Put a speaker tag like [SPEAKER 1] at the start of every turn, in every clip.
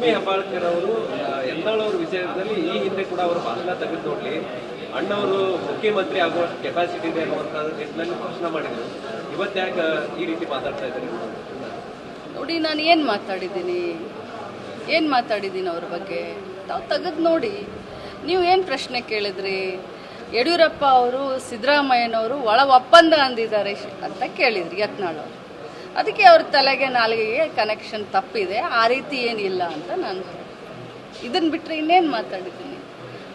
[SPEAKER 1] ಲಕ್ಷ್ಮೀ ಹೆಬ್ಬಾಳ್ಕರ್ ಅವರು ಯತ್ನಾಳ್ ಅವರ ವಿಷಯದಲ್ಲಿ ಈ ಹಿಂದೆ ಕೂಡ ಅವರು ಭಾಷಣ ತೆಗೆದು ನೋಡ್ಲಿ ಅಣ್ಣವರು ಮುಖ್ಯಮಂತ್ರಿ ಆಗುವಷ್ಟು ಕೆಪಾಸಿಟಿ ಇದೆ ಅನ್ನುವಂಥ ನಿಟ್ಟಿನಲ್ಲಿ ಪ್ರಶ್ನೆ ಮಾಡಿದ್ರು. ಇವತ್ತು ಯಾಕೆ ಈ ರೀತಿ ಮಾತಾಡ್ತಾ ಇದ್ದಾರೆ?
[SPEAKER 2] ನೋಡಿ, ನಾನು ಏನು ಮಾತಾಡಿದ್ದೀನಿ ಅವ್ರ ಬಗ್ಗೆ ತಾವು ತೆಗೆದು ನೋಡಿ. ನೀವು ಏನು ಪ್ರಶ್ನೆ ಕೇಳಿದ್ರಿ? ಯಡಿಯೂರಪ್ಪ ಅವರು ಸಿದ್ದರಾಮಯ್ಯನವರು ಒಳ ಒಪ್ಪಂದ ಅಂದಿದ್ದಾರೆ ಅಂತ ಕೇಳಿದ್ರಿ ಯತ್ನಾಳ್ ಅವರು. ಅದಕ್ಕೆ ಅವ್ರ ತಲೆಗೆ ನಾಲಿಗೆಗೆ ಕನೆಕ್ಷನ್ ತಪ್ಪಿದೆ, ಆ ರೀತಿ ಏನಿಲ್ಲ ಅಂತ ನಾನು ಇದನ್ನು ಬಿಟ್ಟರೆ ಇನ್ನೇನು ಮಾತಾಡಿದ್ದೀನಿ.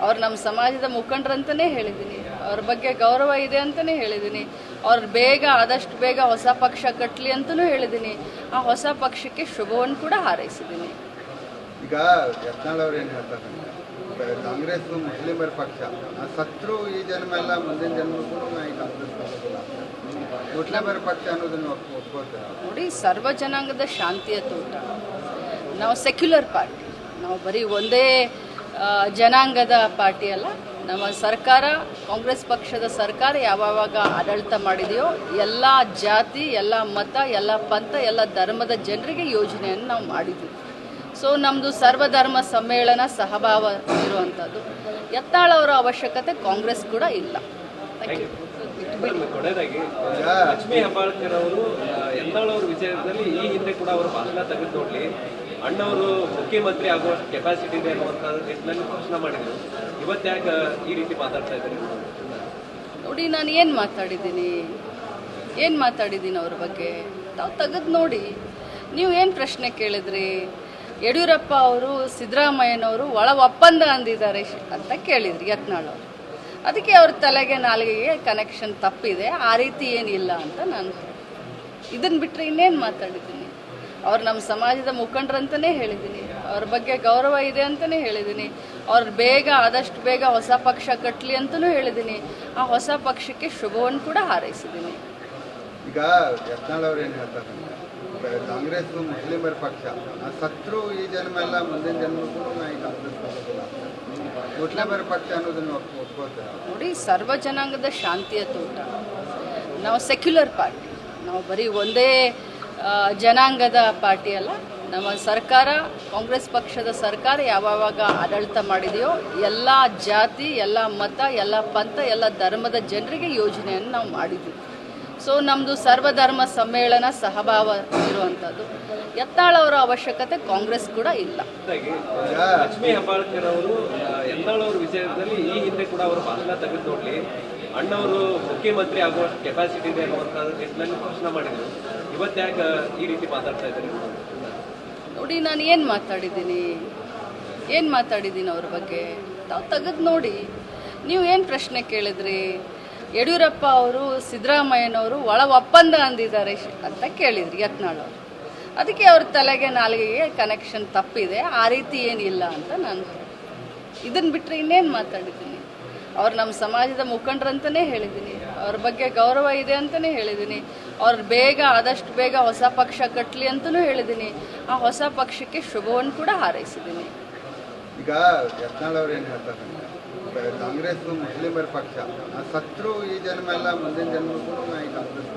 [SPEAKER 2] ಅವ್ರು ನಮ್ಮ ಸಮಾಜದ ಮುಖಂಡರಂತಲೇ ಹೇಳಿದ್ದೀನಿ, ಅವ್ರ ಬಗ್ಗೆ ಗೌರವ ಇದೆ ಅಂತಲೇ ಹೇಳಿದ್ದೀನಿ. ಅವ್ರು ಆದಷ್ಟು ಬೇಗ ಹೊಸ ಪಕ್ಷ ಕಟ್ಟಲಿ ಅಂತಲೂ ಹೇಳಿದ್ದೀನಿ. ಆ ಹೊಸ ಪಕ್ಷಕ್ಕೆ ಶುಭವನ್ನು ಕೂಡ ಹಾರೈಸಿದ್ದೀನಿ.
[SPEAKER 3] ಈಗ ಯತ್ನಾಳ್ ಅವ್ರು ಏನು ಹೇಳ್ತಾರೆ, ಕಾಂಗ್ರೆಸ್ ಮುಸ್ಲಿಮರ ಪಕ್ಷ ಸತ್ರು ಈ ಜನ್ಮ ಎಲ್ಲ ಮುಂದಿನ ಜನ್ಮಕ್ಕೂ ಈ ಕಾಂಗ್ರೆಸ್ ಮುಸ್ಲಿಮರ ಪಕ್ಷ ಅನ್ನೋದನ್ನು ಒಪ್ಕೋತಾರೆ.
[SPEAKER 2] ನೋಡಿ, ಸರ್ವ ಜನಾಂಗದ ಶಾಂತಿಯ ತೋಟ. ನಾವು ಸೆಕ್ಯುಲರ್ ಪಾರ್ಟಿ, ನಾವು ಬರೀ ಒಂದೇ ಜನಾಂಗದ ಪಾರ್ಟಿ ಅಲ್ಲ. ನಮ್ಮ ಸರ್ಕಾರ, ಕಾಂಗ್ರೆಸ್ ಪಕ್ಷದ ಸರ್ಕಾರ ಯಾವಾಗ ಆಡಳಿತ ಮಾಡಿದೆಯೋ ಎಲ್ಲ ಜಾತಿ, ಎಲ್ಲ ಮತ, ಎಲ್ಲ ಪಂಥ, ಎಲ್ಲ ಧರ್ಮದ ಜನರಿಗೆ ಯೋಜನೆಯನ್ನು ನಾವು ಮಾಡಿದ್ವಿ. ಸೊ ನಮ್ಮದು ಸರ್ವಧರ್ಮ ಸಮ್ಮೇಳನ ಸಹಭಾವ ಇರುವಂಥದ್ದು. ಯತ್ನಾಳ್ ಅವರ ಅವಶ್ಯಕತೆ ಕಾಂಗ್ರೆಸ್ ಕೂಡ ಇಲ್ಲ.
[SPEAKER 1] ಕೊನೆಯದಾಗಿ ಲಕ್ಷ್ಮೀ ಹೆಬ್ಬಾಳ್ಕರ್ ಅವರು ಯತ್ನಾಳ್ ಅವರ ವಿಷಯದಲ್ಲಿ ಈ ಹಿಂದೆ ಕೂಡ ಅವರು ಭಾಷಣ ತೆಗೆದು ನೋಡ್ಲಿ ಅಣ್ಣವರು ಮುಖ್ಯಮಂತ್ರಿ ಆಗುವಷ್ಟು ಕೆಪಾಸಿಟಿ ಇದೆ ಅನ್ನುವಂಥ ನಿಟ್ಟಿನಲ್ಲಿ ಪ್ರಶ್ನೆ ಮಾಡಿದ್ರು. ಇವತ್ತು ಯಾಕೆ ಈ ರೀತಿ ಮಾತಾಡ್ತಾ ಇದ್ದಾರೆ?
[SPEAKER 2] ನೋಡಿ, ನಾನು ಏನು ಮಾತಾಡಿದ್ದೀನಿ ಅವ್ರ ಬಗ್ಗೆ ತಾವು ತೆಗೆದು ನೋಡಿ. ನೀವು ಏನು ಪ್ರಶ್ನೆ ಕೇಳಿದ್ರಿ? ಯಡಿಯೂರಪ್ಪ ಅವರು ಸಿದ್ದರಾಮಯ್ಯನವರು ಒಳ ಒಪ್ಪಂದ ಅಂದಿದ್ದಾರೆ ಅಂತ ಕೇಳಿದ್ರಿ ಯತ್ನಾಳ್ ಅವರು. ಅದಕ್ಕೆ ಅವ್ರ ತಲೆಗೆ ನಾಲಿಗೆಗೆ ಕನೆಕ್ಷನ್ ತಪ್ಪಿದೆ, ಆ ರೀತಿ ಏನಿಲ್ಲ ಅಂತ ನಾನು ಇದನ್ನು ಬಿಟ್ಟರೆ ಇನ್ನೇನು ಮಾತಾಡಿದ್ದೀನಿ. ಅವ್ರು ನಮ್ಮ ಸಮಾಜದ ಮುಖಂಡರಂತಲೇ ಹೇಳಿದ್ದೀನಿ, ಅವ್ರ ಬಗ್ಗೆ ಗೌರವ ಇದೆ ಅಂತಲೇ ಹೇಳಿದ್ದೀನಿ. ಅವ್ರು ಆದಷ್ಟು ಬೇಗ ಹೊಸ ಪಕ್ಷ ಕಟ್ಟಲಿ ಅಂತಲೂ ಹೇಳಿದ್ದೀನಿ. ಆ ಹೊಸ ಪಕ್ಷಕ್ಕೆ ಶುಭವನ್ನು ಕೂಡ ಹಾರೈಸಿದ್ದೀನಿ.
[SPEAKER 3] ಈಗ ಯತ್ನಾಳ್ ಅವ್ರು ಏನು ಹೇಳ್ತಾರೆ, ಕಾಂಗ್ರೆಸ್ ಮುಸ್ಲಿಮರ ಪಕ್ಷ ಸತ್ರು ಈ ಜನ್ಮ ಎಲ್ಲ ಮುಂದಿನ ಜನ್ಮಕ್ಕೂ ಈ ಕಾಂಗ್ರೆಸ್ ಮುಸ್ಲಿಮರ ಪಕ್ಷ ಅನ್ನೋದನ್ನು ಒಪ್ಕೋತಾರೆ.
[SPEAKER 2] ನೋಡಿ, ಸರ್ವ ಜನಾಂಗದ ಶಾಂತಿಯ ತೋಟ. ನಾವು ಸೆಕ್ಯುಲರ್ ಪಾರ್ಟಿ, ನಾವು ಬರೀ ಒಂದೇ ಜನಾಂಗದ ಪಾರ್ಟಿ ಅಲ್ಲ. ನಮ್ಮ ಸರ್ಕಾರ, ಕಾಂಗ್ರೆಸ್ ಪಕ್ಷದ ಸರ್ಕಾರ ಯಾವಾಗ ಆಡಳಿತ ಮಾಡಿದೆಯೋ ಎಲ್ಲ ಜಾತಿ, ಎಲ್ಲ ಮತ, ಎಲ್ಲ ಪಂಥ, ಎಲ್ಲ ಧರ್ಮದ ಜನರಿಗೆ ಯೋಜನೆಯನ್ನು ನಾವು ಮಾಡಿದ್ವಿ. ಸೊ ನಮ್ಮದು ಸರ್ವಧರ್ಮ ಸಮ್ಮೇಳನ ಸಹಭಾವ ಇರುವಂಥದ್ದು. ಯತ್ನಾಳ್ ಅವರ ಅವಶ್ಯಕತೆ ಕಾಂಗ್ರೆಸ್ ಕೂಡ ಇಲ್ಲ.
[SPEAKER 1] ಲಕ್ಷ್ಮೀ ಹೆಬ್ಬಾಳ್ಕರ್ ಅವರು ಯತ್ನಾಳ್ ಅವರ ವಿಷಯದಲ್ಲಿ ಈ ಹಿಂದೆ ಕೂಡ ಅವರು ಭಾಷಣ ತೆಗೆದು ನೋಡ್ಲಿ ಅಣ್ಣವರು ಮುಖ್ಯಮಂತ್ರಿ ಆಗುವಷ್ಟು ಕೆಪಾಸಿಟಿ ಇದೆ ಅನ್ನುವಂಥ ನಿಟ್ಟಿನಲ್ಲಿ ಪ್ರಶ್ನೆ ಮಾಡಿದ್ರು. ಇವತ್ತು ಯಾಕೆ ಈ ರೀತಿ ಮಾತಾಡ್ತಾ ಇದ್ದಾರೆ?
[SPEAKER 2] ನೋಡಿ, ನಾನು ಏನು ಮಾತಾಡಿದ್ದೀನಿ ಅವ್ರ ಬಗ್ಗೆ ತಾವು ತೆಗೆದು ನೋಡಿ. ನೀವು ಏನು ಪ್ರಶ್ನೆ ಕೇಳಿದ್ರಿ? ಯಡಿಯೂರಪ್ಪ ಅವರು ಸಿದ್ದರಾಮಯ್ಯನವರು ಒಳ ಒಪ್ಪಂದ ಅಂದಿದ್ದಾರೆ ಅಂತ ಕೇಳಿದ್ರಿ ಯತ್ನಾಳ್ ಅವರು. ಅದಕ್ಕೆ ಅವ್ರ ತಲೆಗೆ ನಾಲಿಗೆಗೆ ಕನೆಕ್ಷನ್ ತಪ್ಪಿದೆ, ಆ ರೀತಿ ಏನಿಲ್ಲ ಅಂತ ನಾನು ಇದನ್ನು ಬಿಟ್ಟರೆ ಇನ್ನೇನು ಮಾತಾಡಿದ್ದೀನಿ. ಅವ್ರು ನಮ್ಮ ಸಮಾಜದ ಮುಖಂಡರಂತಲೇ ಹೇಳಿದ್ದೀನಿ, ಅವ್ರ ಬಗ್ಗೆ ಗೌರವ ಇದೆ ಅಂತಲೇ ಹೇಳಿದ್ದೀನಿ. ಅವ್ರು ಆದಷ್ಟು ಬೇಗ ಹೊಸ ಪಕ್ಷ ಕಟ್ಟಲಿ ಅಂತಲೂ ಹೇಳಿದ್ದೀನಿ. ಆ ಹೊಸ ಪಕ್ಷಕ್ಕೆ ಶುಭವನ್ನು ಕೂಡ ಹಾರೈಸಿದ್ದೀನಿ.
[SPEAKER 3] ಈಗ ಯತ್ನಾಳ್ ಅವ್ರು ಏನು ಹೇಳ್ತಾರೆ, ಕಾಂಗ್ರೆಸ್ ಮುಸ್ಲಿಮರ ಪಕ್ಷ ಸತ್ರು ಈ ಜನ್ಮ ಎಲ್ಲ ಮುಂದಿನ ಜನ್ಮಕ್ಕೂ ಈ ಕಾಂಗ್ರೆಸ್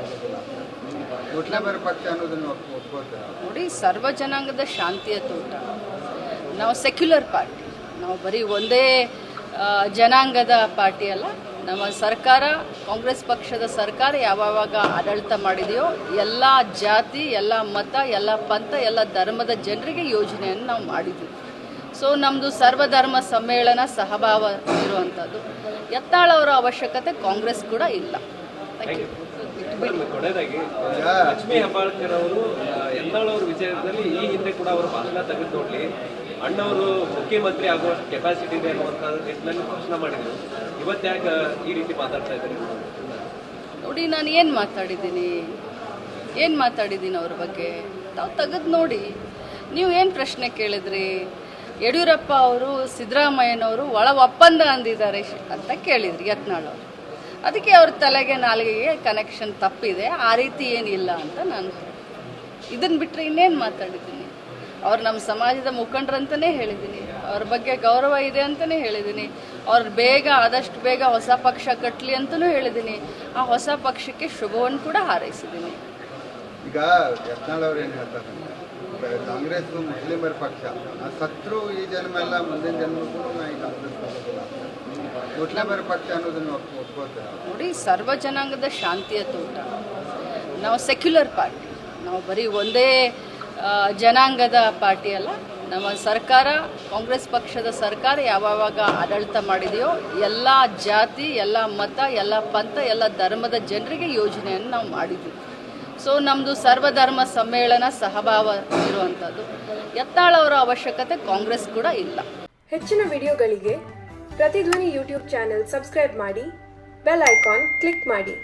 [SPEAKER 3] ಮುಸ್ಲಿಮರ ಪಕ್ಷ ಅನ್ನೋದನ್ನು ಒಪ್ಕೋತಾರೆ.
[SPEAKER 2] ನೋಡಿ, ಸರ್ವ ಜನಾಂಗದ ಶಾಂತಿಯ ತೋಟ. ನಾವು ಸೆಕ್ಯುಲರ್ ಪಾರ್ಟಿ, ನಾವು ಬರೀ ಒಂದೇ ಜನಾಂಗದ ಪಾರ್ಟಿ ಅಲ್ಲ. ನಮ್ಮ ಸರ್ಕಾರ, ಕಾಂಗ್ರೆಸ್ ಪಕ್ಷದ ಸರ್ಕಾರ ಯಾವಾಗ ಆಡಳಿತ ಮಾಡಿದೆಯೋ ಎಲ್ಲ ಜಾತಿ, ಎಲ್ಲ ಮತ, ಎಲ್ಲ ಪಂಥ, ಎಲ್ಲ ಧರ್ಮದ ಜನರಿಗೆ ಯೋಜನೆಯನ್ನು ನಾವು ಮಾಡಿದ್ವಿ. ಸೊ ನಮ್ಮದು ಸರ್ವಧರ್ಮ ಸಮ್ಮೇಳನ ಸಹಭಾವ ಇರುವಂಥದ್ದು. ಯತ್ನಾಳ್ ಅವರ ಅವಶ್ಯಕತೆ ಕಾಂಗ್ರೆಸ್ ಕೂಡ ಇಲ್ಲ.
[SPEAKER 1] ಕೊನೆಯದಾಗಿ ಲಕ್ಷ್ಮೀ ಹೆಬ್ಬಾಳ್ಕರ್ ಅವರು ಯತ್ನಾಳ್ ಅವರ ವಿಷಯದಲ್ಲಿ ಈ ಹಿಂದೆ ಕೂಡ ಅವರು ಭಾಷಣ ತೆಗೆದು ನೋಡ್ಲಿ ಅಣ್ಣವರು ಮುಖ್ಯಮಂತ್ರಿ ಆಗುವಷ್ಟು ಕೆಪಾಸಿಟಿ ಇದೆ ಅನ್ನುವಂಥ ನಿಟ್ಟಿನಲ್ಲಿ ಪ್ರಶ್ನೆ ಮಾಡಿದ್ರು. ಇವತ್ತು ಯಾಕೆ ಈ ರೀತಿ ಮಾತಾಡ್ತಾ ಇದ್ದಾರೆ?
[SPEAKER 2] ನೋಡಿ, ನಾನು ಏನು ಮಾತಾಡಿದ್ದೀನಿ ಅವ್ರ ಬಗ್ಗೆ ತಾವು ತೆಗೆದು ನೋಡಿ. ನೀವು ಏನು ಪ್ರಶ್ನೆ ಕೇಳಿದ್ರಿ? ಯಡಿಯೂರಪ್ಪ ಅವರು ಸಿದ್ದರಾಮಯ್ಯನವರು ಒಳ ಒಪ್ಪಂದ ಅಂದಿದ್ದಾರೆ ಅಂತ ಕೇಳಿದ್ರಿ ಯತ್ನಾಳ್ ಅವರು. ಅದಕ್ಕೆ ಅವ್ರ ತಲೆಗೆ ನಾಲಿಗೆಗೆ ಕನೆಕ್ಷನ್ ತಪ್ಪಿದೆ, ಆ ರೀತಿ ಏನಿಲ್ಲ ಅಂತ ನಾನು ಇದನ್ನು ಬಿಟ್ಟರೆ ಇನ್ನೇನು ಮಾತಾಡಿದ್ದೀನಿ. ಅವ್ರು ನಮ್ಮ ಸಮಾಜದ ಮುಖಂಡರಂತಲೇ ಹೇಳಿದ್ದೀನಿ, ಅವ್ರ ಬಗ್ಗೆ ಗೌರವ ಇದೆ ಅಂತಲೇ ಹೇಳಿದ್ದೀನಿ. ಅವ್ರು ಆದಷ್ಟು ಬೇಗ ಹೊಸ ಪಕ್ಷ ಕಟ್ಟಲಿ ಅಂತಲೂ ಹೇಳಿದ್ದೀನಿ. ಆ ಹೊಸ ಪಕ್ಷಕ್ಕೆ ಶುಭವನ್ನು ಕೂಡ ಹಾರೈಸಿದ್ದೀನಿ.
[SPEAKER 3] ಈಗ ಯತ್ನಾಳ್ ಅವ್ರು ಏನು ಹೇಳ್ತಾರೆ, ಕಾಂಗ್ರೆಸ್ ಮುಸ್ಲಿಮರ ಪಕ್ಷ ಸತ್ರು ಈ ಜನ್ಮ ಎಲ್ಲ ಮುಂದಿನ ಜನ್ಮಕ್ಕೂ ನಾ ಈ ಕಾಂಗ್ರೆಸ್ ಹೋಗೋದಿಲ್ಲ. ಮುಸ್ಲಿಮರ ಪಕ್ಷ ಅನ್ನೋದನ್ನು ಒಪ್ಕೋತಾರೆ.
[SPEAKER 2] ನೋಡಿ, ಸರ್ವ ಜನಾಂಗದ ಶಾಂತಿಯ ತೋಟ. ನಾವು ಸೆಕ್ಯುಲರ್ ಪಾರ್ಟಿ, ನಾವು ಬರೀ ಒಂದೇ ಜನಾಂಗದ ಪಾರ್ಟಿ ಅಲ್ಲ. ನಮ್ಮ ಸರ್ಕಾರ, ಕಾಂಗ್ರೆಸ್ ಪಕ್ಷದ ಸರ್ಕಾರ ಯಾವಾಗ ಆಡಳಿತ ಮಾಡಿದೆಯೋ ಎಲ್ಲ ಜಾತಿ, ಎಲ್ಲ ಮತ, ಎಲ್ಲ ಪಂಥ, ಎಲ್ಲ ಧರ್ಮದ ಜನರಿಗೆ ಯೋಜನೆಯನ್ನು ನಾವು ಮಾಡಿದ್ವಿ. ಸೊ ನಮ್ಮದು ಸರ್ವಧರ್ಮ ಸಮ್ಮೇಳನ ಸಹಭಾವ ಇರುವಂಥದ್ದು. ಯತ್ನಾಳ್ ಅವರ ಅವಶ್ಯಕತೆ ಕಾಂಗ್ರೆಸ್ ಕೂಡ ಇಲ್ಲ.
[SPEAKER 4] ಹೆಚ್ಚಿನ ವಿಡಿಯೋಗಳಿಗೆ ಪ್ರತಿಧ್ವನಿ ಯೂಟ್ಯೂಬ್ ಚಾನೆಲ್ ಸಬ್ಸ್ಕ್ರೈಬ್ ಮಾಡಿ, ಬೆಲ್ ಐಕಾನ್ ಕ್ಲಿಕ್ ಮಾಡಿ.